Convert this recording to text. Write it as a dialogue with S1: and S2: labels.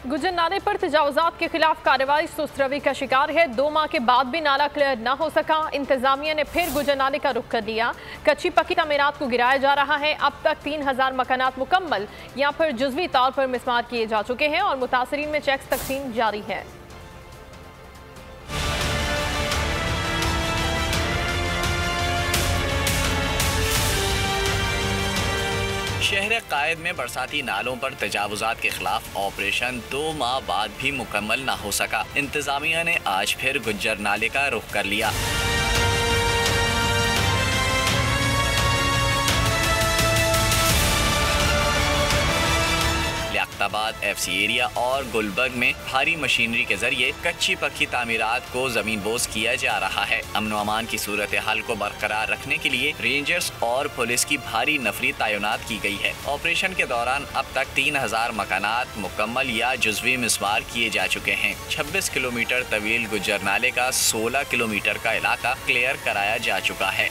S1: गुजर नाले पर तजावुजात के खिलाफ कार्रवाई सुस्त रवि का शिकार है। 2 माह के बाद भी नाला क्लियर न हो सका। इंतजामिया ने फिर गुजर नाले का रुख कर दिया। कच्ची पक्की तामीरात को गिराया जा रहा है। अब तक 3000 मकानात मुकम्मल या फिर जुज़वी तौर पर मिसमार किए जा चुके हैं और मुतासरीन में चेक्स तकसीम जारी है।
S2: शहर कायद में बरसाती नालों पर तजावुजात के खिलाफ ऑपरेशन 2 माह बाद भी मुकम्मल न हो सका। इंतजामिया ने आज फिर गुज्जर नाले का रुख कर लिया। लियाकताबाद FC एरिया और गुलबर्ग में भारी मशीनरी के जरिए कच्ची पक्की तामीरात को जमीन बोस किया जा रहा है। अमन व अमान की सूरत हाल को बरकरार रखने के लिए रेंजर्स और पुलिस की भारी नफरी तैनात की गई है। ऑपरेशन के दौरान अब तक 3000 मकानात मुकम्मल या जुज़वी मिसमार किए जा चुके हैं। 26 किलोमीटर तवील गुज्जर नाले का 16 किलोमीटर का इलाका क्लियर कराया जा चुका है।